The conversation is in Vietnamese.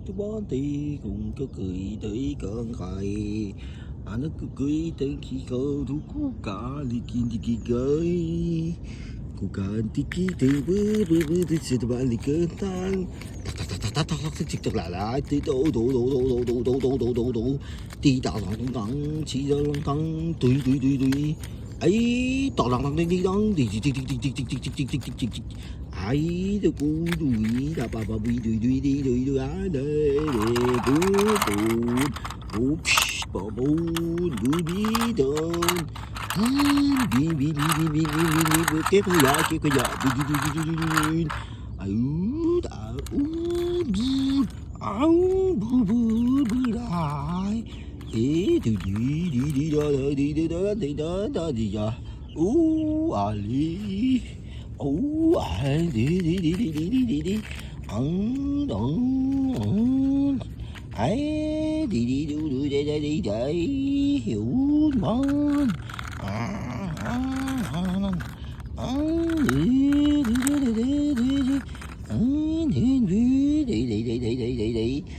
tôi bỏ đi cùng có cười tới cơn khải nó cứ cười tới khi cầu thủ cú cả đi kia gơi cú cả tiki từ bơ từ sự bạn đi cơn tan trực trực lại tí đổ tí đào lòng tăng chỉ cho lòng tăng tùy ấy tỏ lòng đi đón đi ai tôi cú đuổi đã bà bị đuổi á đây cú bỏ bố đuổi đi đơn bi cái giá đi đã bi áo bu lại ế từ đi đó đi giờ ali đi ăn đón ấy đi đây hiểu ngon đi